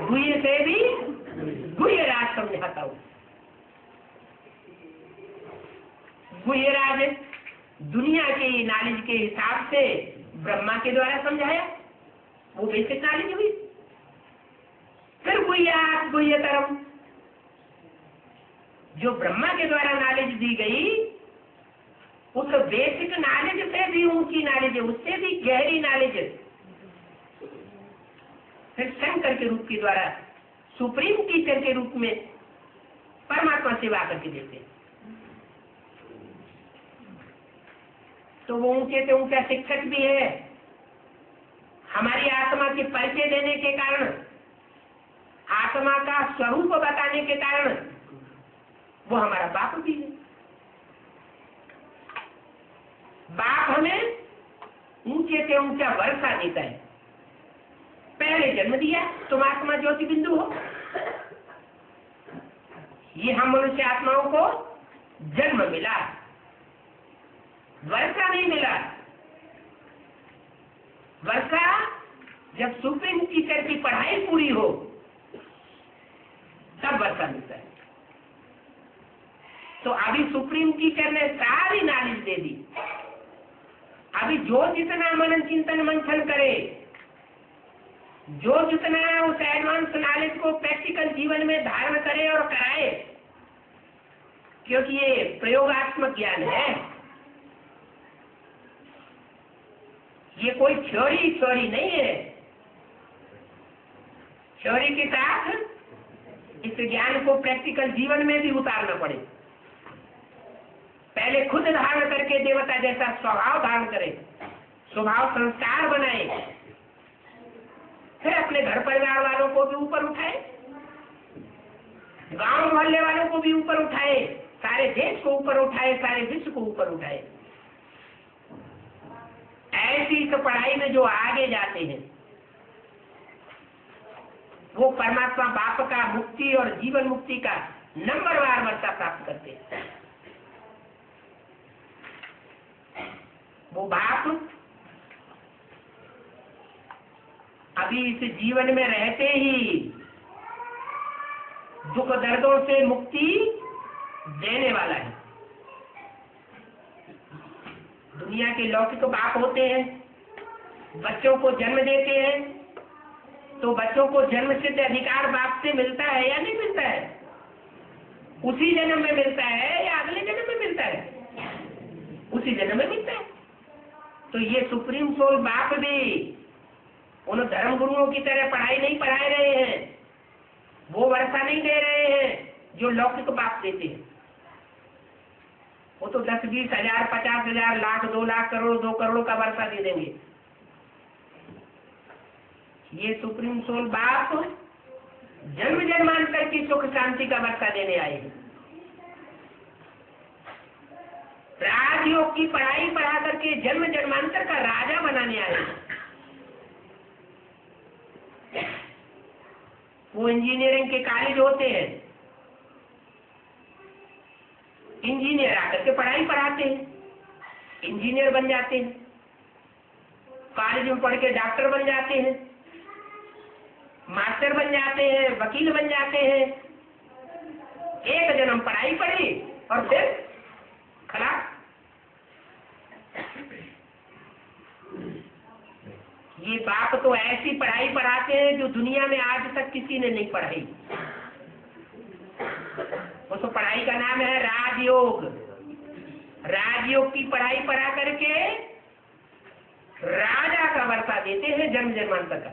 गुह्य से भी गुह्यराज समझाता हूं। गुह्यराज दुनिया के नॉलेज के हिसाब से ब्रह्मा के द्वारा समझाया, वो बेसिक नॉलेज हुई। फिर गुह्यात् गुह्यतरम, जो ब्रह्मा के द्वारा नॉलेज दी गई, उस बेसिक नॉलेज से भी ऊंची नॉलेज है, उससे भी गहरी नॉलेज है। फिर शंकर के रूप के द्वारा सुप्रीम टीचर के रूप में परमात्मा सेवा करके देते हैं। तो वो ऊंचे से ऊंचा शिक्षक भी है। हमारी आत्मा के परिचय देने के कारण, आत्मा का स्वरूप बताने के कारण वो हमारा बाप भी है। बाप हमें ऊंचे से ऊंचा वर्षा देता है। पहले जन्म दिया, तुम आत्मा ज्योति बिंदु हो। ये हम मनुष्य आत्माओं को जन्म मिला, वर्षा नहीं मिला। वर्षा जब सुप्रीम टीचर की पढ़ाई पूरी हो तब वर्षा मिलता है। तो अभी सुप्रीम टीचर ने सारी नॉलेज दे दी। अभी जो जितना मनन चिंतन मंथन करे, जो जितना उस एडवांस नॉलेज को प्रैक्टिकल जीवन में धारण करे और कराए, क्योंकि ये प्रयोगात्मक ज्ञान है, ये कोई थ्योरी नहीं है। थ्योरी के साथ इस ज्ञान को प्रैक्टिकल जीवन में भी उतारना पड़े। पहले खुद धारण करके देवता जैसा स्वभाव धारण करे, स्वभाव संस्कार बनाए, फिर अपने घर परिवार वालों को भी ऊपर उठाए, गांव मोहल्ले वालों को भी ऊपर उठाए, सारे देश को ऊपर उठाए, सारे विश्व को ऊपर उठाए। ऐसी इस पढ़ाई में जो आगे जाते हैं वो परमात्मा बाप का मुक्ति और जीवन मुक्ति का नंबरवार वर्षा प्राप्त करते हैं। वो बाप अभी इस जीवन में रहते ही दुख दर्दों से मुक्ति देने वाला है। दुनिया के लौकिक बाप होते हैं, बच्चों को जन्म देते हैं, तो बच्चों को जन्म सिद्ध अधिकार बाप से मिलता है या नहीं मिलता है? उसी जन्म में मिलता है या अगले जन्म में मिलता है? उसी जन्म में मिलता है। तो ये सुप्रीम सोल बाप भी उन धर्म गुरुओं की तरह पढ़ाई नहीं पढ़ा रहे हैं, वो वर्षा नहीं दे रहे हैं जो लौकिक बाप देते हैं। वो तो 10, 20 हजार, 50 हजार, लाख, 2 लाख, करोड़, 2 करोड़ का वर्षा दे देंगे। ये सुप्रीम सोल बाप जन्म जन्मांतर की सुख शांति का वर्षा देने आए हैं। राजयोग की पढ़ाई पढ़ा करके जन्म जन्मांतर का राजा बनाने आए हैं। वो इंजीनियरिंग के कॉलेज होते हैं, इंजीनियर आकर के पढ़ाई पढ़ाते हैं, इंजीनियर बन जाते हैं, कॉलेज में पढ़ के डॉक्टर बन जाते हैं, मास्टर बन जाते हैं, वकील बन जाते हैं। एक जन्म पढ़ाई पढ़ी और फिर खलास। ये बाप तो ऐसी पढ़ाई पढ़ाते हैं जो दुनिया में आज तक किसी ने नहीं पढ़ाई। वो तो पढ़ाई का नाम है राजयोग। राजयोग की पढ़ाई पढ़ा करके राजा का वर्षा देते हैं जन्म जन्मांतर का।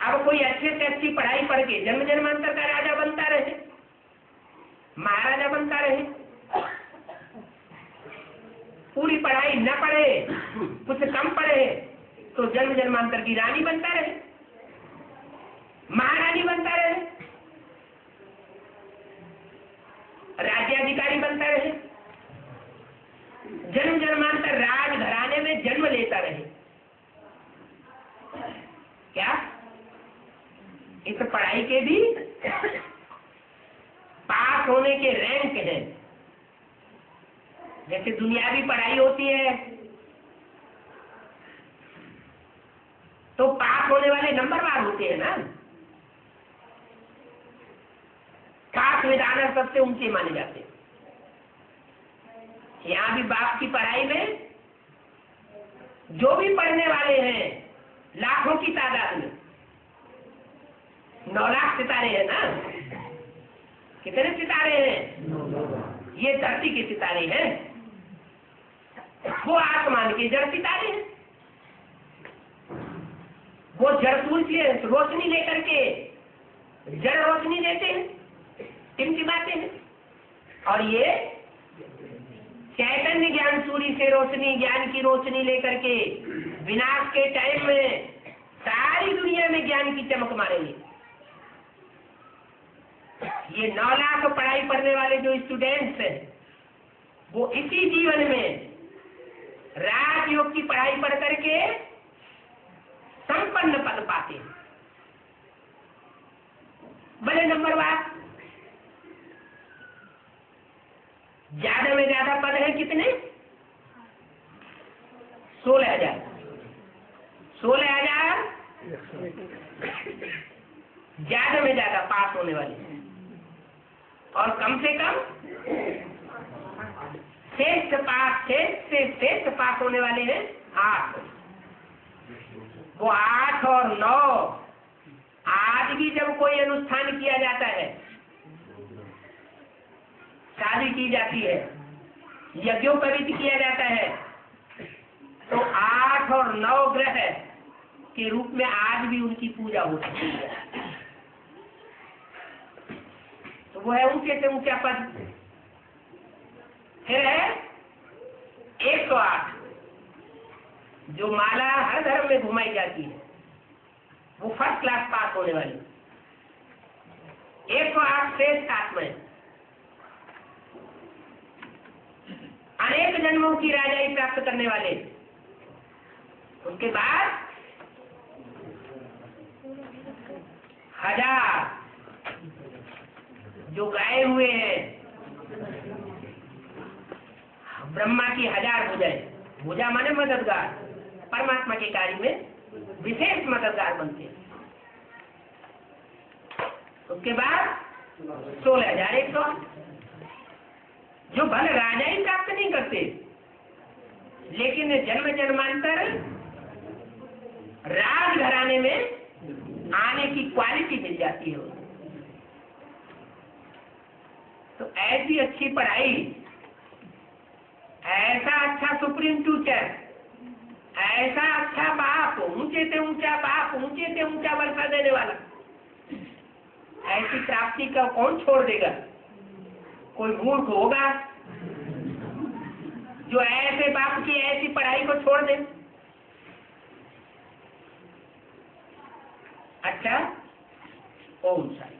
अब कोई अच्छे से अच्छी पढ़ाई पढ़ के जन्म जन्मांतर का राजा बनता रहे, महाराजा बनता रहे, पूरी पढ़ाई न पढ़े, कुछ कम पढ़े तो जन्म जन्मांतर की रानी बनता रहे, महारानी बनता रहे, राज्याधिकारी बनता रहे, जन्म जन्मांतर राज घराने में जन्म लेता रहे। क्या इस पढ़ाई के भी पास होने के रैंक हैं। जैसे दुनियावी पढ़ाई होती है तो पास होने वाले नंबरवार होते हैं ना। पास विधान सबसे ऊंचे माने जाते हैं। यहाँ भी बाप की पढ़ाई में जो भी पढ़ने वाले हैं लाखों की तादाद में, 9 लाख सितारे हैं ना। कितने सितारे हैं? ये धरती के सितारे हैं, वो आसमान के जड़ सितारे हैं। वो जड़ सूर्य से रोशनी लेकर के जड़ रोशनी देते हैं, टिमटिमाते हैं। और ये चैतन्य ज्ञान सूर्य से रोशनी, ज्ञान की रोशनी लेकर के विनाश के टाइम में सारी दुनिया में ज्ञान की चमक मारेंगे। ये 9 लाख पढ़ाई पढ़ने वाले जो स्टूडेंट्स हैं वो इसी जीवन में राजयोग की पढ़ाई पढ़ करके संपन्न पद पाते हैं। बड़े नंबरवार ज्यादा में ज्यादा पद है कितने? 16,000। 16,000 ज्यादा में ज्यादा पास होने वाले हैं। और कम से कम श्रेष्ठ पास होने वाले हैं 8। वो 8 और 9 आज भी जब कोई अनुष्ठान किया जाता है, शादी की जाती है, यज्ञोपवीत किया जाता है, तो 8 और 9 ग्रह के रूप में आज भी उनकी पूजा होती है। तो वो है ऊंचे से ऊंचा पद। फिर है 108 जो माला हर धर्म में घुमाई जाती है, वो फर्स्ट क्लास पास होने वाली। 108 श्रेष्ठ आत्माएं, अनेक जन्मों की राजाई प्राप्त करने वाले। उसके बाद 1000 जो गाए हुए हैं, ब्रह्मा की 1000 भुजाएं। भुजा माने मददगार, परमात्मा के कार्य में विशेष मददगार बनते हैं। उसके बाद 16,108 जो भले राजा ही प्राप्त नहीं करते, लेकिन जन्म जन्मांतर राज घराने में आने की क्वालिटी मिल जाती है। तो ऐसी अच्छी पढ़ाई, ऐसा अच्छा सुप्रीम टीचर, ऐसा अच्छा बाप, ऊंचे से ऊंचा बाप, ऊंचे से ऊंचा वर्षा देने वाला, ऐसी प्राप्ति का कौन छोड़ देगा? कोई मूर्ख होगा जो ऐसे बाप की ऐसी पढ़ाई को छोड़ दे। अच्छा, ओम शांति।